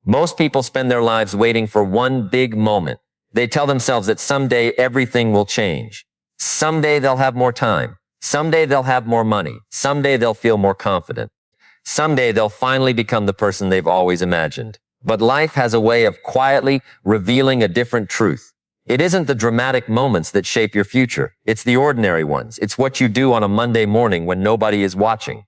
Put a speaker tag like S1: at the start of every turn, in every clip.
S1: Most people spend their lives waiting for one big moment. They tell themselves that someday everything will change. Someday they'll have more time. Someday they'll have more money. Someday they'll feel more confident. Someday they'll finally become the person they've always imagined. But life has a way of quietly revealing a different truth. It isn't the dramatic moments that shape your future. It's the ordinary ones. It's what you do on a Monday morning when nobody is watching.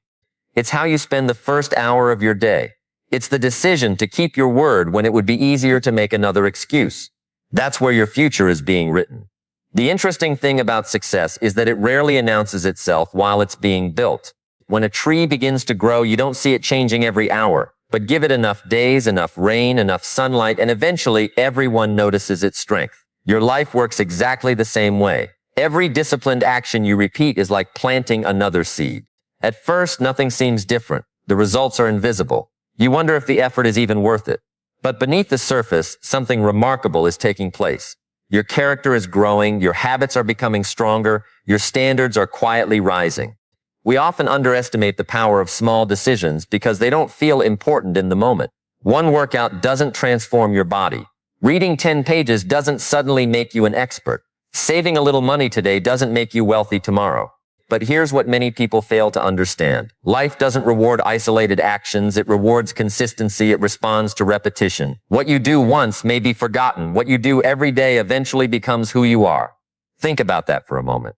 S1: It's how you spend the first hour of your day. It's the decision to keep your word when it would be easier to make another excuse. That's where your future is being written. The interesting thing about success is that it rarely announces itself while it's being built. When a tree begins to grow, you don't see it changing every hour, but give it enough days, enough rain, enough sunlight, and eventually everyone notices its strength. Your life works exactly the same way. Every disciplined action you repeat is like planting another seed. At first, nothing seems different. The results are invisible. You wonder if the effort is even worth it. But beneath the surface, something remarkable is taking place. Your character is growing, your habits are becoming stronger, your standards are quietly rising. We often underestimate the power of small decisions because they don't feel important in the moment. One workout doesn't transform your body. Reading 10 pages doesn't suddenly make you an expert. Saving a little money today doesn't make you wealthy tomorrow. But here's what many people fail to understand. Life doesn't reward isolated actions. It rewards consistency. It responds to repetition. What you do once may be forgotten. What you do every day eventually becomes who you are. Think about that for a moment.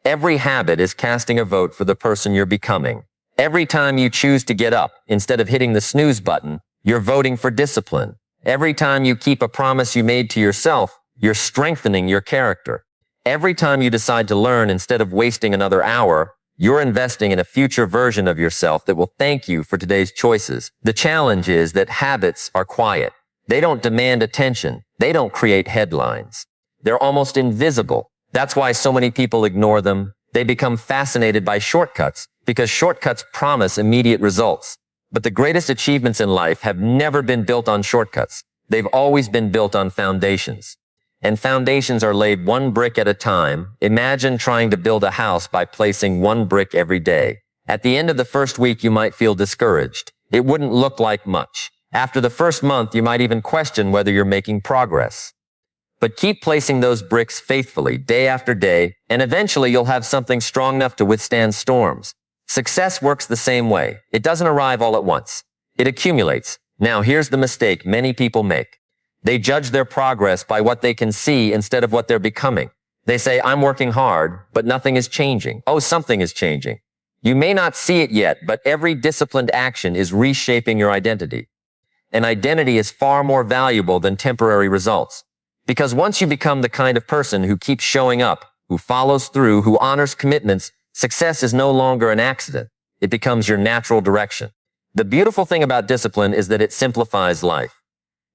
S1: Every habit is casting a vote for the person you're becoming. Every time you choose to get up, instead of hitting the snooze button, you're voting for discipline. Every time you keep a promise you made to yourself, you're strengthening your character. Every time you decide to learn instead of wasting another hour, you're investing in a future version of yourself that will thank you for today's choices. The challenge is that habits are quiet. They don't demand attention. They don't create headlines. They're almost invisible. That's why so many people ignore them. They become fascinated by shortcuts because shortcuts promise immediate results. But the greatest achievements in life have never been built on shortcuts. They've always been built on foundations. And foundations are laid one brick at a time. Imagine trying to build a house by placing one brick every day. At the end of the first week, you might feel discouraged. It wouldn't look like much. After the first month, you might even question whether you're making progress. But keep placing those bricks faithfully, day after day, and eventually you'll have something strong enough to withstand storms. Success works the same way. It doesn't arrive all at once. It accumulates. Now, here's the mistake many people make. They judge their progress by what they can see instead of what they're becoming. They say, I'm working hard, but nothing is changing. Oh, something is changing. You may not see it yet, but every disciplined action is reshaping your identity. An identity is far more valuable than temporary results. Because once you become the kind of person who keeps showing up, who follows through, who honors commitments, success is no longer an accident. It becomes your natural direction. The beautiful thing about discipline is that it simplifies life.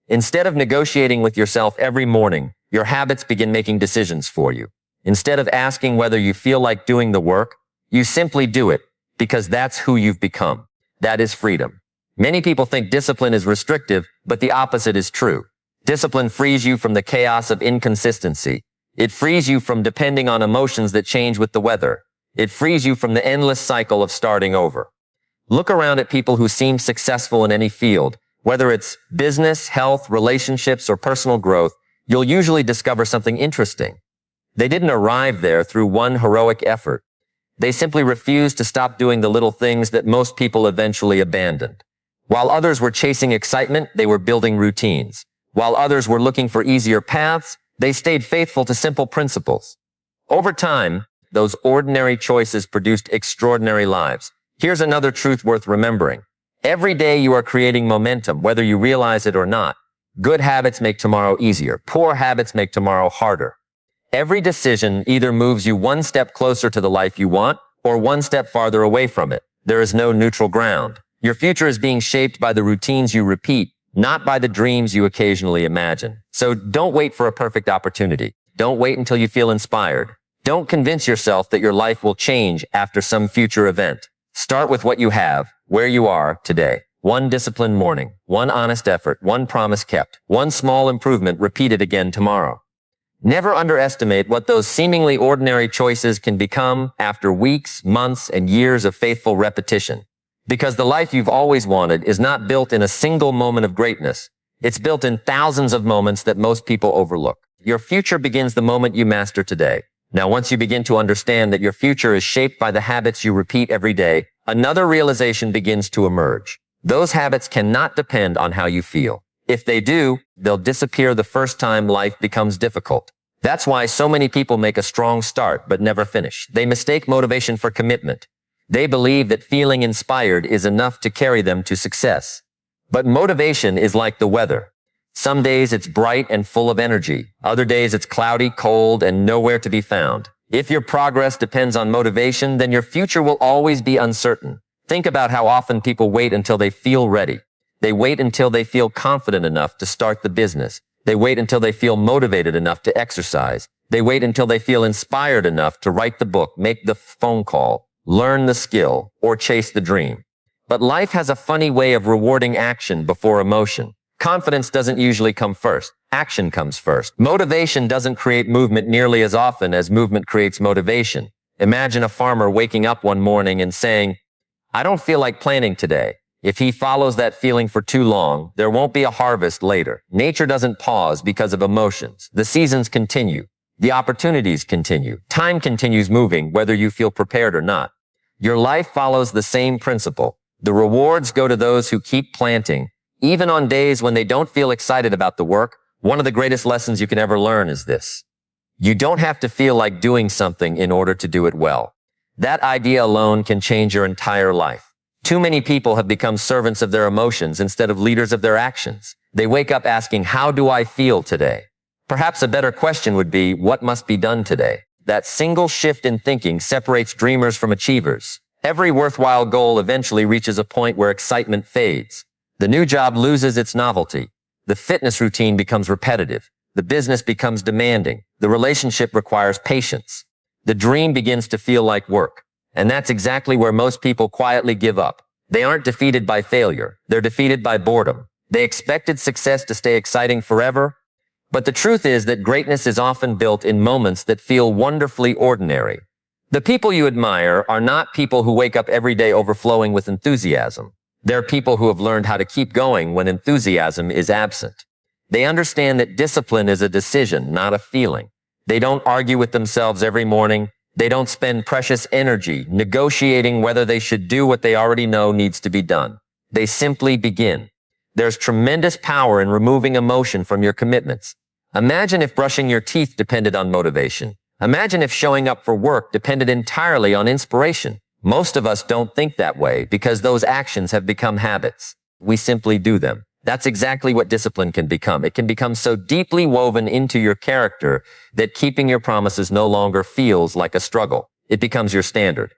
S1: Instead of negotiating with yourself every morning, your habits begin making decisions for you. Instead of asking whether you feel like doing the work, you simply do it because that's who you've become. That is freedom. Many people think discipline is restrictive, but the opposite is true. Discipline frees you from the chaos of inconsistency. It frees you from depending on emotions that change with the weather. It frees you from the endless cycle of starting over. Look around at people who seem successful in any field. Whether it's business, health, relationships, or personal growth, you'll usually discover something interesting. They didn't arrive there through one heroic effort. They simply refused to stop doing the little things that most people eventually abandoned. While others were chasing excitement, they were building routines. While others were looking for easier paths, they stayed faithful to simple principles. Over time, those ordinary choices produced extraordinary lives. Here's another truth worth remembering. Every day you are creating momentum, whether you realize it or not. Good habits make tomorrow easier. Poor habits make tomorrow harder. Every decision either moves you one step closer to the life you want or one step farther away from it. There is no neutral ground. Your future is being shaped by the routines you repeat, not by the dreams you occasionally imagine. So don't wait for a perfect opportunity. Don't wait until you feel inspired. Don't convince yourself that your life will change after some future event. Start with what you have, where you are today. One disciplined morning, one honest effort, one promise kept, one small improvement repeated again tomorrow. Never underestimate what those seemingly ordinary choices can become after weeks, months, and years of faithful repetition. Because the life you've always wanted is not built in a single moment of greatness. It's built in thousands of moments that most people overlook. Your future begins the moment you master today. Now, once you begin to understand that your future is shaped by the habits you repeat every day, another realization begins to emerge. Those habits cannot depend on how you feel. If they do, they'll disappear the first time life becomes difficult. That's why so many people make a strong start but never finish. They mistake motivation for commitment. They believe that feeling inspired is enough to carry them to success. But motivation is like the weather. Some days it's bright and full of energy. Other days it's cloudy, cold, and nowhere to be found. If your progress depends on motivation, then your future will always be uncertain. Think about how often people wait until they feel ready. They wait until they feel confident enough to start the business. They wait until they feel motivated enough to exercise. They wait until they feel inspired enough to write the book, make the phone call, learn the skill, or chase the dream. But life has a funny way of rewarding action before emotion. Confidence doesn't usually come first. Action comes first. Motivation doesn't create movement nearly as often as movement creates motivation. Imagine a farmer waking up one morning and saying, "I don't feel like planting today." If he follows that feeling for too long, there won't be a harvest later. Nature doesn't pause because of emotions. The seasons continue. The opportunities continue. Time continues moving whether you feel prepared or not. Your life follows the same principle. The rewards go to those who keep planting. Even on days when they don't feel excited about the work, one of the greatest lessons you can ever learn is this. You don't have to feel like doing something in order to do it well. That idea alone can change your entire life. Too many people have become servants of their emotions instead of leaders of their actions. They wake up asking, "How do I feel today?" Perhaps a better question would be, "What must be done today?" That single shift in thinking separates dreamers from achievers. Every worthwhile goal eventually reaches a point where excitement fades. The new job loses its novelty. The fitness routine becomes repetitive. The business becomes demanding. The relationship requires patience. The dream begins to feel like work. And that's exactly where most people quietly give up. They aren't defeated by failure. They're defeated by boredom. They expected success to stay exciting forever. But the truth is that greatness is often built in moments that feel wonderfully ordinary. The people you admire are not people who wake up every day overflowing with enthusiasm. They're people who have learned how to keep going when enthusiasm is absent. They understand that discipline is a decision, not a feeling. They don't argue with themselves every morning. They don't spend precious energy negotiating whether they should do what they already know needs to be done. They simply begin. There's tremendous power in removing emotion from your commitments. Imagine if brushing your teeth depended on motivation. Imagine if showing up for work depended entirely on inspiration. Most of us don't think that way because those actions have become habits. We simply do them. That's exactly what discipline can become. It can become so deeply woven into your character that keeping your promises no longer feels like a struggle. It becomes your standard.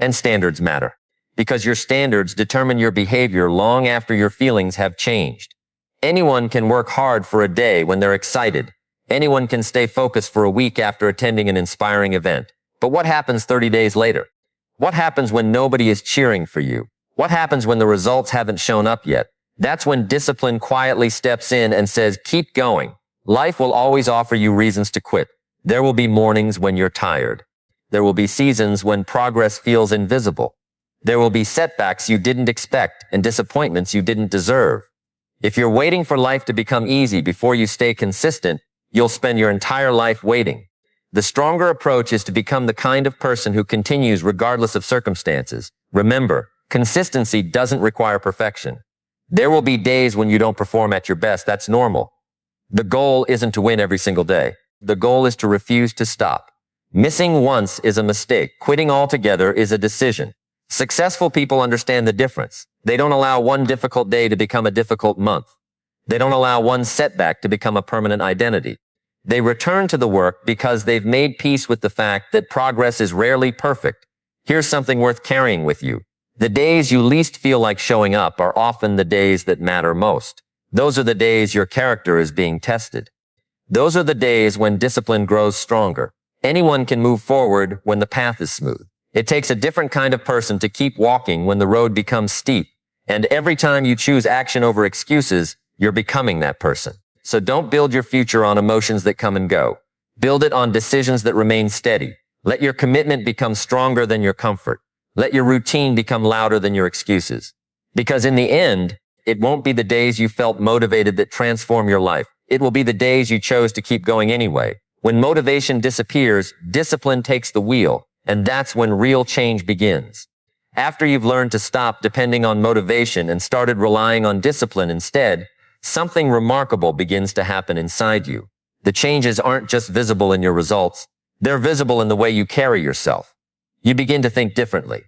S1: And standards matter because your standards determine your behavior long after your feelings have changed. Anyone can work hard for a day when they're excited. Anyone can stay focused for a week after attending an inspiring event. But what happens 30 days later? What happens when nobody is cheering for you? What happens when the results haven't shown up yet? That's when discipline quietly steps in and says, keep going. Life will always offer you reasons to quit. There will be mornings when you're tired. There will be seasons when progress feels invisible. There will be setbacks you didn't expect and disappointments you didn't deserve. If you're waiting for life to become easy before you stay consistent, you'll spend your entire life waiting. The stronger approach is to become the kind of person who continues regardless of circumstances. Remember, consistency doesn't require perfection. There will be days when you don't perform at your best. That's normal. The goal isn't to win every single day. The goal is to refuse to stop. Missing once is a mistake. Quitting altogether is a decision. Successful people understand the difference. They don't allow one difficult day to become a difficult month. They don't allow one setback to become a permanent identity. They return to the work because they've made peace with the fact that progress is rarely perfect. Here's something worth carrying with you. The days you least feel like showing up are often the days that matter most. Those are the days your character is being tested. Those are the days when discipline grows stronger. Anyone can move forward when the path is smooth. It takes a different kind of person to keep walking when the road becomes steep. And every time you choose action over excuses, you're becoming that person. So don't build your future on emotions that come and go. Build it on decisions that remain steady. Let your commitment become stronger than your comfort. Let your routine become louder than your excuses. Because in the end, it won't be the days you felt motivated that transform your life. It will be the days you chose to keep going anyway. When motivation disappears, discipline takes the wheel, and that's when real change begins. After you've learned to stop depending on motivation and started relying on discipline instead, something remarkable begins to happen inside you. The changes aren't just visible in your results. They're visible in the way you carry yourself. You begin to think differently.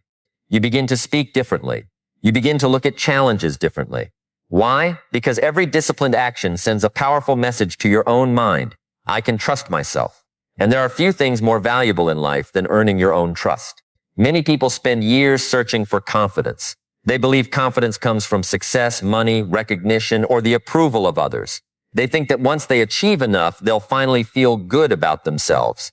S1: You begin to speak differently. You begin to look at challenges differently. Why? Because every disciplined action sends a powerful message to your own mind. I can trust myself. And there are few things more valuable in life than earning your own trust. Many people spend years searching for confidence. They believe confidence comes from success, money, recognition, or the approval of others. They think that once they achieve enough, they'll finally feel good about themselves.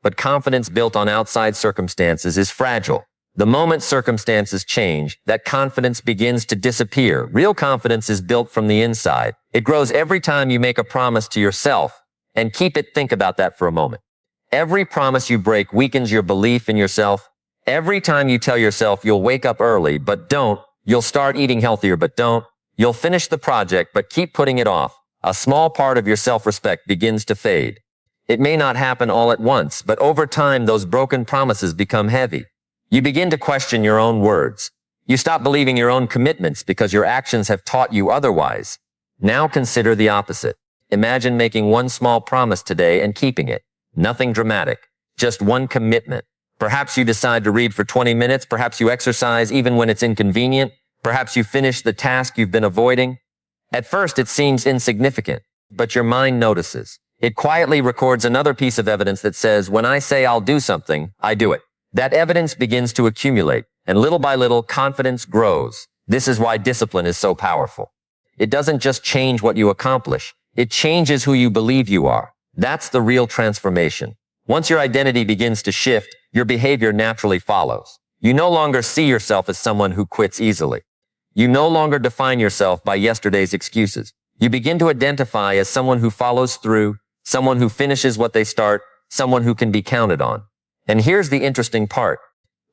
S1: But confidence built on outside circumstances is fragile. The moment circumstances change, that confidence begins to disappear. Real confidence is built from the inside. It grows every time you make a promise to yourself. And think about that for a moment. Every promise you break weakens your belief in yourself. Every time you tell yourself you'll wake up early, but don't, you'll start eating healthier, but don't, you'll finish the project, but keep putting it off, a small part of your self-respect begins to fade. It may not happen all at once, but over time, those broken promises become heavy. You begin to question your own words. You stop believing your own commitments because your actions have taught you otherwise. Now consider the opposite. Imagine making one small promise today and keeping it. Nothing dramatic, just one commitment. Perhaps you decide to read for 20 minutes. Perhaps you exercise even when it's inconvenient. Perhaps you finish the task you've been avoiding. At first, it seems insignificant, but your mind notices. It quietly records another piece of evidence that says, when I say I'll do something, I do it. That evidence begins to accumulate, and little by little, confidence grows. This is why discipline is so powerful. It doesn't just change what you accomplish. It changes who you believe you are. That's the real transformation. Once your identity begins to shift, your behavior naturally follows. You no longer see yourself as someone who quits easily. You no longer define yourself by yesterday's excuses. You begin to identify as someone who follows through, someone who finishes what they start, someone who can be counted on. And here's the interesting part.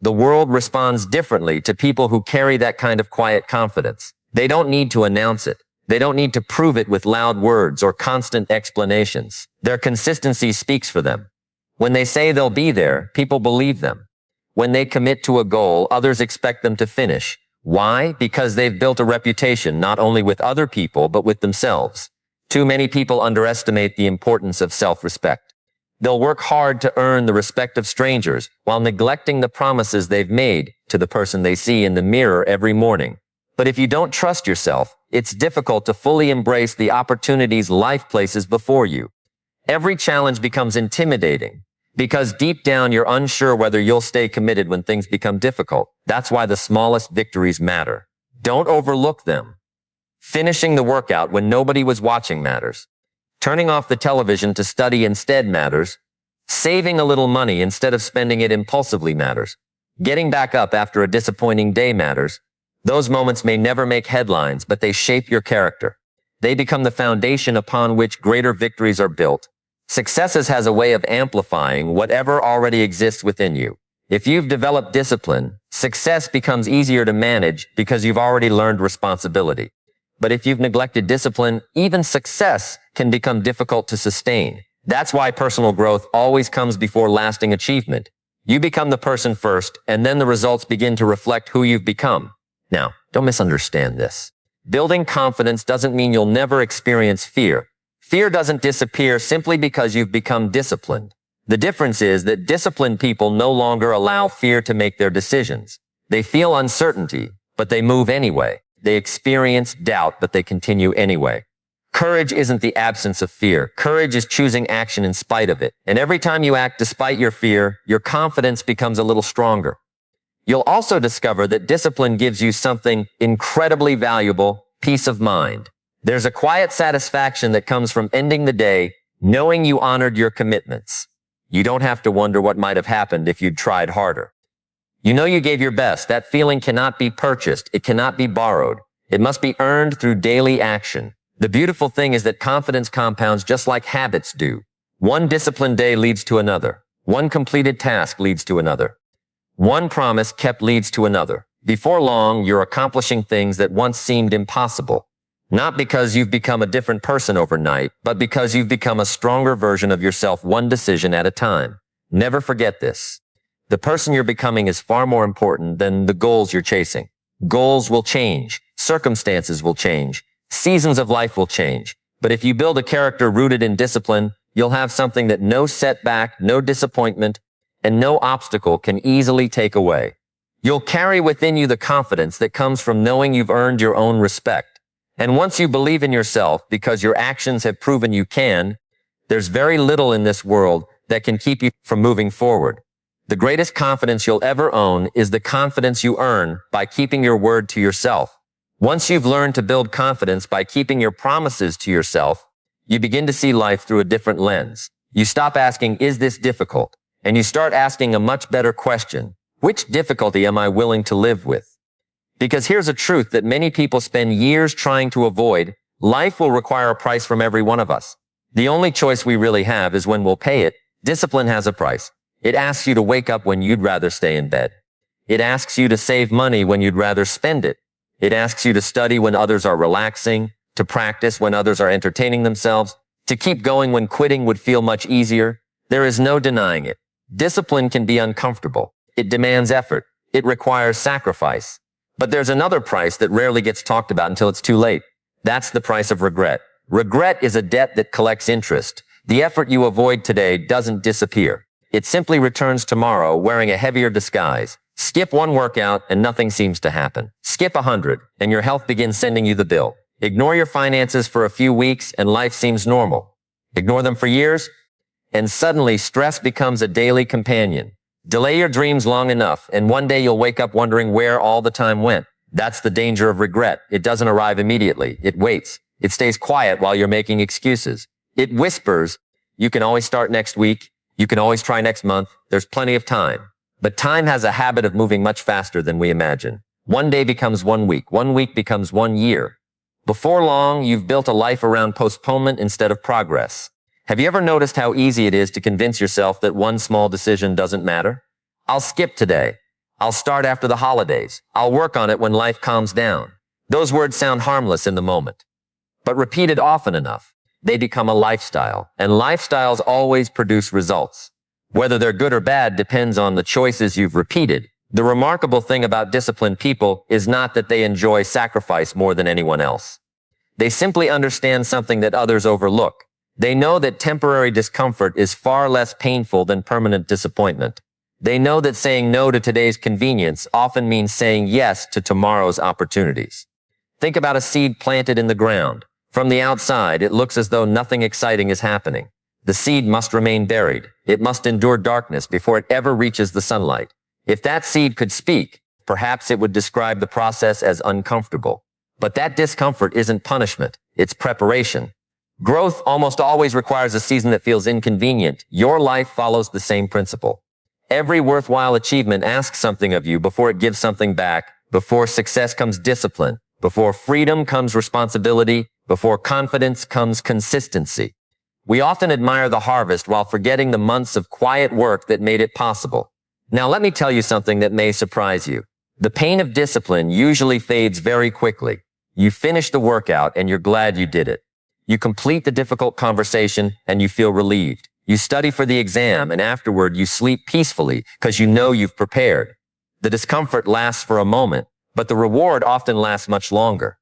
S1: The world responds differently to people who carry that kind of quiet confidence. They don't need to announce it. They don't need to prove it with loud words or constant explanations. Their consistency speaks for them. When they say they'll be there, people believe them. When they commit to a goal, others expect them to finish. Why? Because they've built a reputation not only with other people, but with themselves. Too many people underestimate the importance of self-respect. They'll work hard to earn the respect of strangers while neglecting the promises they've made to the person they see in the mirror every morning. But if you don't trust yourself, it's difficult to fully embrace the opportunities life places before you. Every challenge becomes intimidating because deep down you're unsure whether you'll stay committed when things become difficult. That's why the smallest victories matter. Don't overlook them. Finishing the workout when nobody was watching matters. Turning off the television to study instead matters. Saving a little money instead of spending it impulsively matters. Getting back up after a disappointing day matters. Those moments may never make headlines, but they shape your character. They become the foundation upon which greater victories are built. Success has a way of amplifying whatever already exists within you. If you've developed discipline, success becomes easier to manage because you've already learned responsibility. But if you've neglected discipline, even success can become difficult to sustain. That's why personal growth always comes before lasting achievement. You become the person first, and then the results begin to reflect who you've become. Now, don't misunderstand this. Building confidence doesn't mean you'll never experience fear. Fear doesn't disappear simply because you've become disciplined. The difference is that disciplined people no longer allow fear to make their decisions. They feel uncertainty, but they move anyway. They experience doubt, but they continue anyway. Courage isn't the absence of fear. Courage is choosing action in spite of it. And every time you act despite your fear, your confidence becomes a little stronger. You'll also discover that discipline gives you something incredibly valuable, peace of mind. There's a quiet satisfaction that comes from ending the day knowing you honored your commitments. You don't have to wonder what might have happened if you'd tried harder. You know you gave your best. That feeling cannot be purchased. It cannot be borrowed. It must be earned through daily action. The beautiful thing is that confidence compounds just like habits do. One disciplined day leads to another. One completed task leads to another. One promise kept leads to another. Before long, you're accomplishing things that once seemed impossible. Not because you've become a different person overnight, but because you've become a stronger version of yourself, one decision at a time. Never forget this. The person you're becoming is far more important than the goals you're chasing. Goals will change. Circumstances will change. Seasons of life will change. But if you build a character rooted in discipline, you'll have something that no setback, no disappointment, and no obstacle can easily take away. You'll carry within you the confidence that comes from knowing you've earned your own respect. And once you believe in yourself because your actions have proven you can, there's very little in this world that can keep you from moving forward. The greatest confidence you'll ever own is the confidence you earn by keeping your word to yourself. Once you've learned to build confidence by keeping your promises to yourself, you begin to see life through a different lens. You stop asking, is this difficult? And you start asking a much better question. Which difficulty am I willing to live with? Because here's a truth that many people spend years trying to avoid. Life will require a price from every one of us. The only choice we really have is when we'll pay it. Discipline has a price. It asks you to wake up when you'd rather stay in bed. It asks you to save money when you'd rather spend it. It asks you to study when others are relaxing, to practice when others are entertaining themselves, to keep going when quitting would feel much easier. There is no denying it. Discipline can be uncomfortable. It demands effort. It requires sacrifice. But there's another price that rarely gets talked about until it's too late. That's the price of regret. Regret is a debt that collects interest. The effort you avoid today doesn't disappear. It simply returns tomorrow wearing a heavier disguise. Skip one workout and nothing seems to happen. Skip 100 and your health begins sending you the bill. Ignore your finances for a few weeks and life seems normal. Ignore them for years and suddenly stress becomes a daily companion. Delay your dreams long enough and one day you'll wake up wondering where all the time went. That's the danger of regret. It doesn't arrive immediately. It waits. It stays quiet while you're making excuses. It whispers, you can always start next week. You can always try next month. There's plenty of time. But time has a habit of moving much faster than we imagine. One day becomes 1 week. 1 week becomes 1 year. Before long, you've built a life around postponement instead of progress. Have you ever noticed how easy it is to convince yourself that one small decision doesn't matter? I'll skip today. I'll start after the holidays. I'll work on it when life calms down. Those words sound harmless in the moment. But repeated often enough, they become a lifestyle. And lifestyles always produce results. Whether they're good or bad depends on the choices you've repeated. The remarkable thing about disciplined people is not that they enjoy sacrifice more than anyone else. They simply understand something that others overlook. They know that temporary discomfort is far less painful than permanent disappointment. They know that saying no to today's convenience often means saying yes to tomorrow's opportunities. Think about a seed planted in the ground. From the outside, it looks as though nothing exciting is happening. The seed must remain buried. It must endure darkness before it ever reaches the sunlight. If that seed could speak, perhaps it would describe the process as uncomfortable. But that discomfort isn't punishment. It's preparation. Growth almost always requires a season that feels inconvenient. Your life follows the same principle. Every worthwhile achievement asks something of you before it gives something back. Before success comes discipline. Before freedom comes responsibility. Before confidence comes consistency. We often admire the harvest while forgetting the months of quiet work that made it possible. Now let me tell you something that may surprise you. The pain of discipline usually fades very quickly. You finish the workout and you're glad you did it. You complete the difficult conversation and you feel relieved. You study for the exam and afterward you sleep peacefully because you know you've prepared. The discomfort lasts for a moment, but the reward often lasts much longer.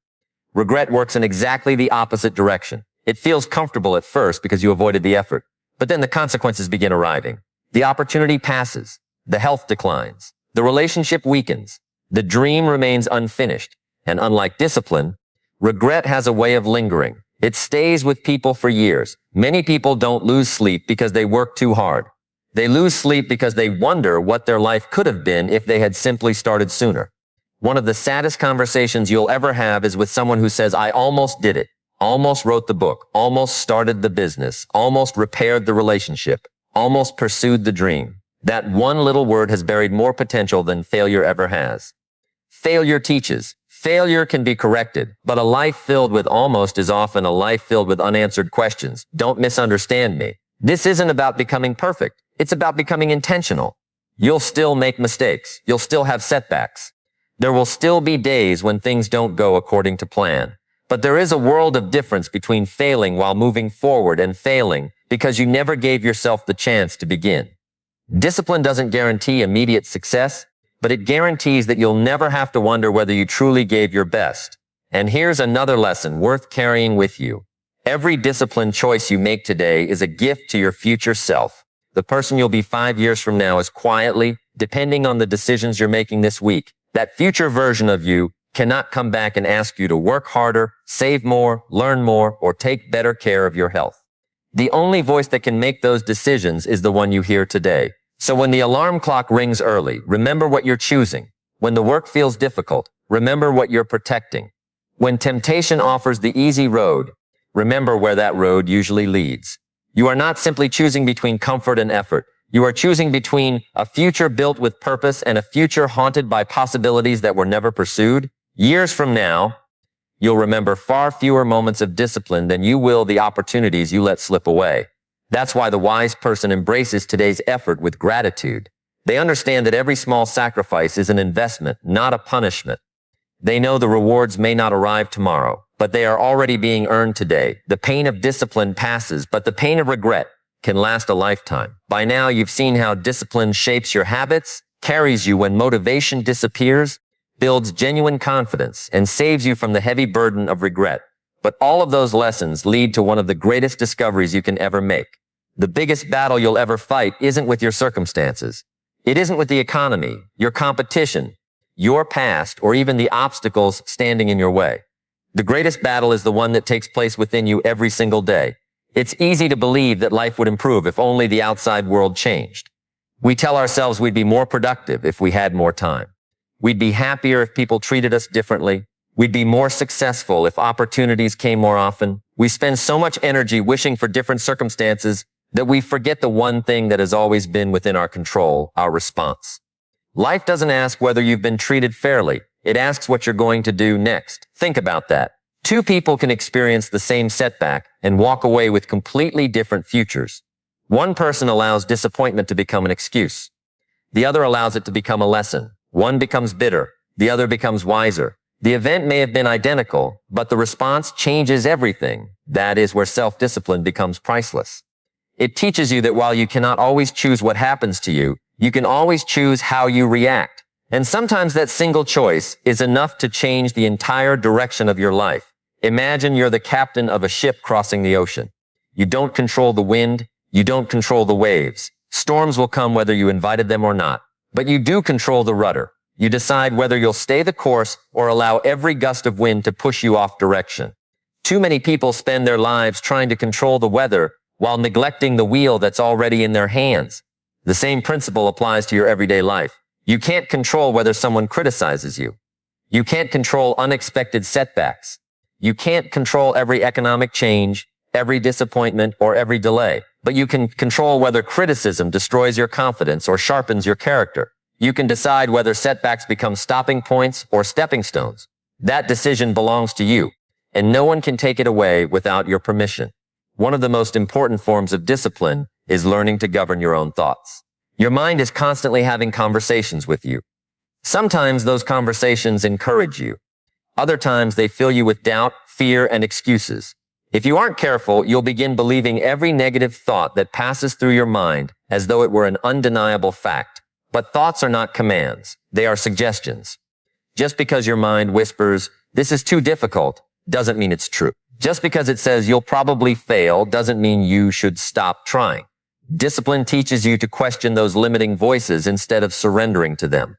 S1: Regret works in exactly the opposite direction. It feels comfortable at first because you avoided the effort, but then the consequences begin arriving. The opportunity passes. The health declines. The relationship weakens. The dream remains unfinished. And unlike discipline, regret has a way of lingering. It stays with people for years. Many people don't lose sleep because they work too hard. They lose sleep because they wonder what their life could have been if they had simply started sooner. One of the saddest conversations you'll ever have is with someone who says, I almost did it, almost wrote the book, almost started the business, almost repaired the relationship, almost pursued the dream. That one little word has buried more potential than failure ever has. Failure teaches. Failure can be corrected, but a life filled with almost is often a life filled with unanswered questions. Don't misunderstand me. This isn't about becoming perfect. It's about becoming intentional. You'll still make mistakes. You'll still have setbacks. There will still be days when things don't go according to plan. But there is a world of difference between failing while moving forward and failing because you never gave yourself the chance to begin. Discipline doesn't guarantee immediate success, but it guarantees that you'll never have to wonder whether you truly gave your best. And here's another lesson worth carrying with you. Every disciplined choice you make today is a gift to your future self. The person you'll be 5 years from now is quietly, depending on the decisions you're making this week. That future version of you cannot come back and ask you to work harder, save more, learn more, or take better care of your health. The only voice that can make those decisions is the one you hear today. So when the alarm clock rings early, remember what you're choosing. When the work feels difficult, remember what you're protecting. When temptation offers the easy road, remember where that road usually leads. You are not simply choosing between comfort and effort. You are choosing between a future built with purpose and a future haunted by possibilities that were never pursued. Years from now, you'll remember far fewer moments of discipline than you will the opportunities you let slip away. That's why the wise person embraces today's effort with gratitude. They understand that every small sacrifice is an investment, not a punishment. They know the rewards may not arrive tomorrow, but they are already being earned today. The pain of discipline passes, but the pain of regret can last a lifetime. By now, you've seen how discipline shapes your habits, carries you when motivation disappears, builds genuine confidence, and saves you from the heavy burden of regret. But all of those lessons lead to one of the greatest discoveries you can ever make. The biggest battle you'll ever fight isn't with your circumstances. It isn't with the economy, your competition, your past, or even the obstacles standing in your way. The greatest battle is the one that takes place within you every single day. It's easy to believe that life would improve if only the outside world changed. We tell ourselves we'd be more productive if we had more time. We'd be happier if people treated us differently. We'd be more successful if opportunities came more often. We spend so much energy wishing for different circumstances that we forget the one thing that has always been within our control, our response. Life doesn't ask whether you've been treated fairly. It asks what you're going to do next. Think about that. Two people can experience the same setback and walk away with completely different futures. One person allows disappointment to become an excuse. The other allows it to become a lesson. One becomes bitter. The other becomes wiser. The event may have been identical, but the response changes everything. That is where self-discipline becomes priceless. It teaches you that while you cannot always choose what happens to you, you can always choose how you react. And sometimes that single choice is enough to change the entire direction of your life. Imagine you're the captain of a ship crossing the ocean. You don't control the wind. You don't control the waves. Storms will come whether you invited them or not. But you do control the rudder. You decide whether you'll stay the course or allow every gust of wind to push you off direction. Too many people spend their lives trying to control the weather while neglecting the wheel that's already in their hands. The same principle applies to your everyday life. You can't control whether someone criticizes you. You can't control unexpected setbacks. You can't control every economic change, every disappointment, or every delay. But you can control whether criticism destroys your confidence or sharpens your character. You can decide whether setbacks become stopping points or stepping stones. That decision belongs to you, and no one can take it away without your permission. One of the most important forms of discipline is learning to govern your own thoughts. Your mind is constantly having conversations with you. Sometimes those conversations encourage you. Other times they fill you with doubt, fear, and excuses. If you aren't careful, you'll begin believing every negative thought that passes through your mind as though it were an undeniable fact. But thoughts are not commands. They are suggestions. Just because your mind whispers, "This is too difficult," doesn't mean it's true. Just because it says you'll probably fail doesn't mean you should stop trying. Discipline teaches you to question those limiting voices instead of surrendering to them.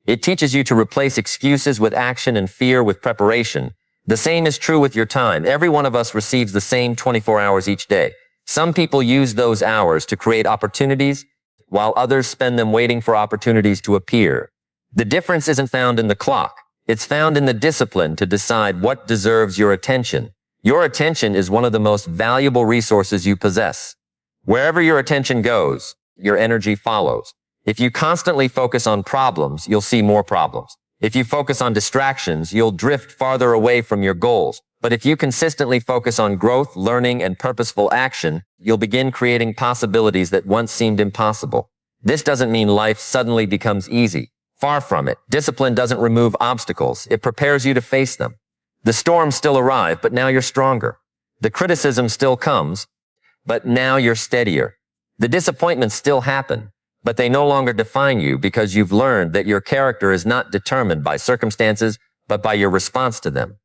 S1: It teaches you to replace excuses with action and fear with preparation. The same is true with your time. Every one of us receives the same 24 hours each day. Some people use those hours to create opportunities, while others spend them waiting for opportunities to appear. The difference isn't found in the clock. It's found in the discipline to decide what deserves your attention. Your attention is one of the most valuable resources you possess. Wherever your attention goes, your energy follows. If you constantly focus on problems, you'll see more problems. If you focus on distractions, you'll drift farther away from your goals. But if you consistently focus on growth, learning, and purposeful action, you'll begin creating possibilities that once seemed impossible. This doesn't mean life suddenly becomes easy. Far from it. Discipline doesn't remove obstacles. It prepares you to face them. The storms still arrive, but now you're stronger. The criticism still comes, but now you're steadier. The disappointments still happen, but they no longer define you because you've learned that your character is not determined by circumstances, but by your response to them.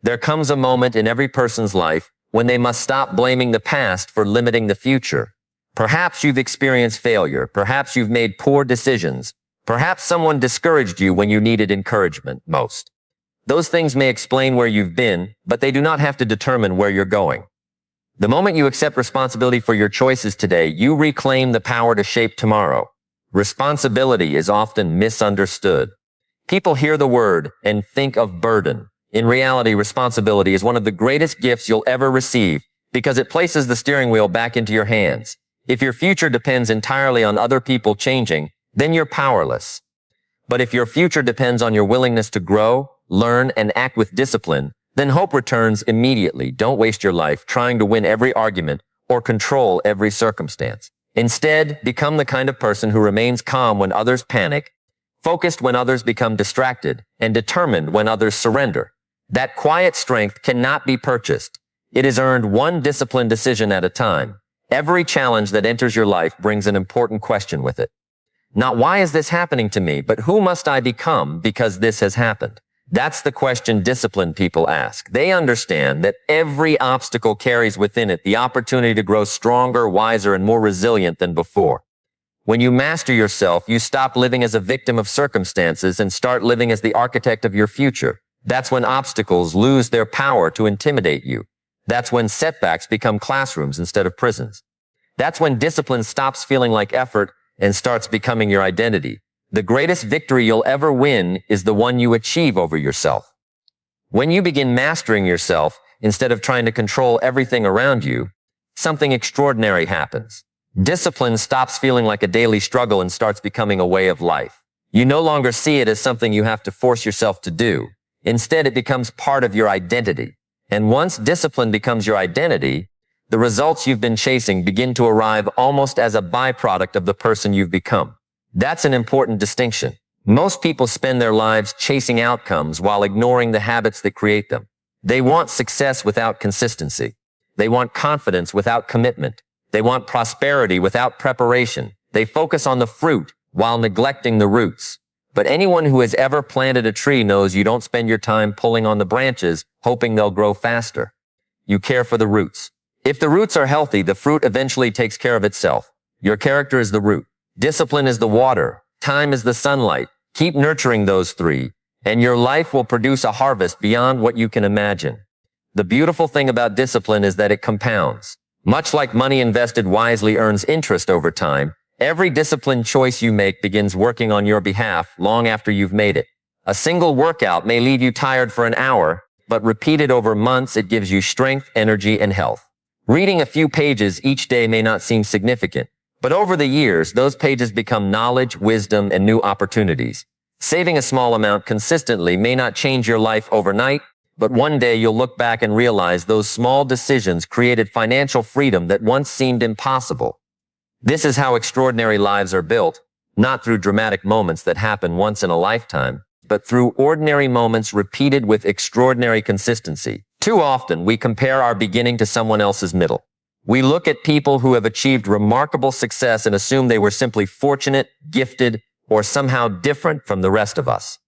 S1: There comes a moment in every person's life when they must stop blaming the past for limiting the future. Perhaps you've experienced failure. Perhaps you've made poor decisions. Perhaps someone discouraged you when you needed encouragement most. Those things may explain where you've been, but they do not have to determine where you're going. The moment you accept responsibility for your choices today, you reclaim the power to shape tomorrow. Responsibility is often misunderstood. People hear the word and think of burden. In reality, responsibility is one of the greatest gifts you'll ever receive because it places the steering wheel back into your hands. If your future depends entirely on other people changing, then you're powerless. But if your future depends on your willingness to grow, learn, and act with discipline, then hope returns immediately. Don't waste your life trying to win every argument or control every circumstance. Instead, become the kind of person who remains calm when others panic, focused when others become distracted, and determined when others surrender. That quiet strength cannot be purchased. It is earned one disciplined decision at a time. Every challenge that enters your life brings an important question with it. Not why is this happening to me, but who must I become because this has happened? That's the question disciplined people ask. They understand that every obstacle carries within it the opportunity to grow stronger, wiser, and more resilient than before. When you master yourself, you stop living as a victim of circumstances and start living as the architect of your future. That's when obstacles lose their power to intimidate you. That's when setbacks become classrooms instead of prisons. That's when discipline stops feeling like effort and starts becoming your identity. The greatest victory you'll ever win is the one you achieve over yourself. When you begin mastering yourself, instead of trying to control everything around you, something extraordinary happens. Discipline stops feeling like a daily struggle and starts becoming a way of life. You no longer see it as something you have to force yourself to do. Instead, it becomes part of your identity. And once discipline becomes your identity, the results you've been chasing begin to arrive almost as a byproduct of the person you've become. That's an important distinction. Most people spend their lives chasing outcomes while ignoring the habits that create them. They want success without consistency. They want confidence without commitment. They want prosperity without preparation. They focus on the fruit while neglecting the roots. But anyone who has ever planted a tree knows you don't spend your time pulling on the branches, hoping they'll grow faster. You care for the roots. If the roots are healthy, the fruit eventually takes care of itself. Your character is the root. Discipline is the water. Time is the sunlight. Keep nurturing those three, and your life will produce a harvest beyond what you can imagine. The beautiful thing about discipline is that it compounds. Much like money invested wisely earns interest over time, every disciplined choice you make begins working on your behalf long after you've made it. A single workout may leave you tired for an hour, but repeated over months, it gives you strength, energy, and health. Reading a few pages each day may not seem significant, but over the years, those pages become knowledge, wisdom, and new opportunities. Saving a small amount consistently may not change your life overnight, but one day you'll look back and realize those small decisions created financial freedom that once seemed impossible. This is how extraordinary lives are built, not through dramatic moments that happen once in a lifetime, but through ordinary moments repeated with extraordinary consistency. Too often, we compare our beginning to someone else's middle. We look at people who have achieved remarkable success and assume they were simply fortunate, gifted, or somehow different from the rest of us.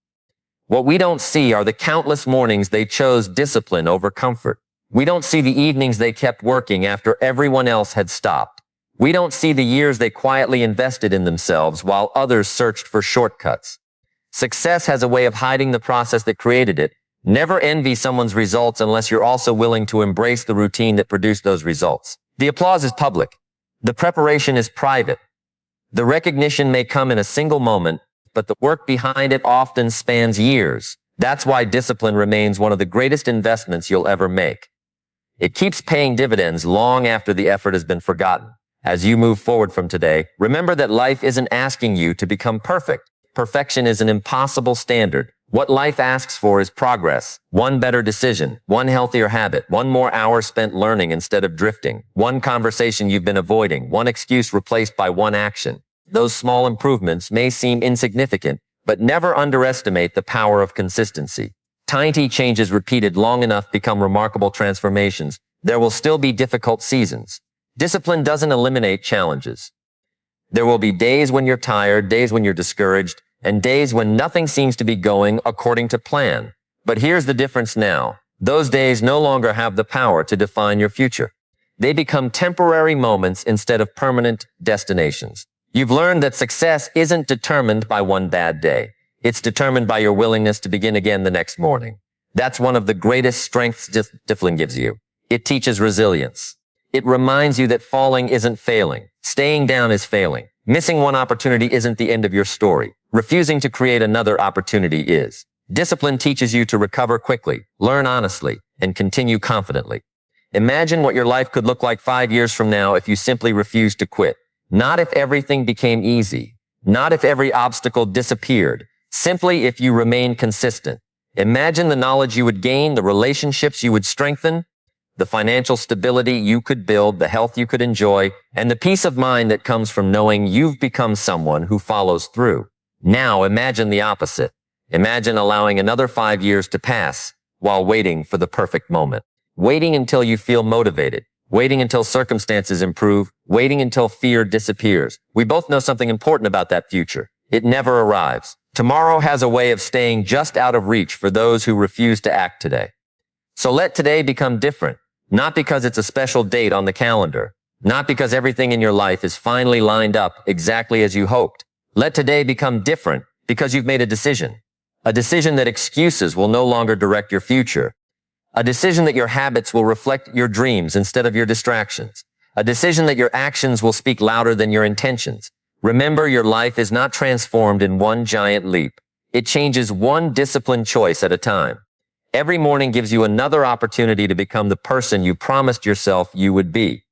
S1: What we don't see are the countless mornings they chose discipline over comfort. We don't see the evenings they kept working after everyone else had stopped. We don't see the years they quietly invested in themselves while others searched for shortcuts. Success has a way of hiding the process that created it. Never envy someone's results unless you're also willing to embrace the routine that produced those results. The applause is public. The preparation is private. The recognition may come in a single moment, but the work behind it often spans years. That's why discipline remains one of the greatest investments you'll ever make. It keeps paying dividends long after the effort has been forgotten. As you move forward from today, remember that life isn't asking you to become perfect. Perfection is an impossible standard. What life asks for is progress, one better decision, one healthier habit, one more hour spent learning instead of drifting, one conversation you've been avoiding, one excuse replaced by one action. Those small improvements may seem insignificant, but never underestimate the power of consistency. Tiny changes repeated long enough become remarkable transformations. There will still be difficult seasons. Discipline doesn't eliminate challenges. There will be days when you're tired, days when you're discouraged, and days when nothing seems to be going according to plan. But here's the difference now. Those days no longer have the power to define your future. They become temporary moments instead of permanent destinations. You've learned that success isn't determined by one bad day. It's determined by your willingness to begin again the next morning. That's one of the greatest strengths discipline gives you. It teaches resilience. It reminds you that falling isn't failing. Staying down is failing. Missing one opportunity isn't the end of your story. Refusing to create another opportunity is. Discipline teaches you to recover quickly, learn honestly, and continue confidently. Imagine what your life could look like 5 years from now if you simply refused to quit. Not if everything became easy. Not if every obstacle disappeared. Simply if you remain consistent. Imagine the knowledge you would gain, the relationships you would strengthen, the financial stability you could build, the health you could enjoy, and the peace of mind that comes from knowing you've become someone who follows through. Now imagine the opposite. Imagine allowing another 5 years to pass while waiting for the perfect moment. Waiting until you feel motivated. Waiting until circumstances improve. Waiting until fear disappears. We both know something important about that future. It never arrives. Tomorrow has a way of staying just out of reach for those who refuse to act today. So let today become different. Not because it's a special date on the calendar. Not because everything in your life is finally lined up exactly as you hoped. Let today become different because you've made a decision. A decision that excuses will no longer direct your future. A decision that your habits will reflect your dreams instead of your distractions. A decision that your actions will speak louder than your intentions. Remember, your life is not transformed in one giant leap. It changes one disciplined choice at a time. Every morning gives you another opportunity to become the person you promised yourself you would be.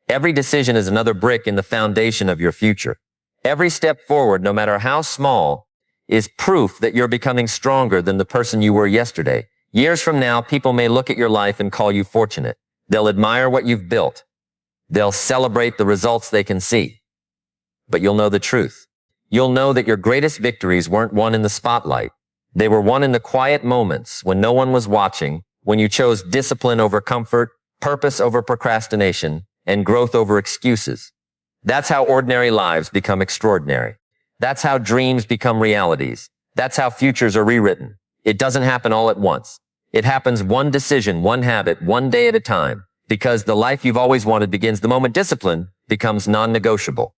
S1: Every decision is another brick in the foundation of your future. Every step forward, no matter how small, is proof that you're becoming stronger than the person you were yesterday. Years from now, people may look at your life and call you fortunate. They'll admire what you've built. They'll celebrate the results they can see. But you'll know the truth. You'll know that your greatest victories weren't won in the spotlight. They were won in the quiet moments when no one was watching, when you chose discipline over comfort, purpose over procrastination, and growth over excuses. That's how ordinary lives become extraordinary. That's how dreams become realities. That's how futures are rewritten. It doesn't happen all at once. It happens one decision, one habit, one day at a time, because the life you've always wanted begins the moment discipline becomes non-negotiable.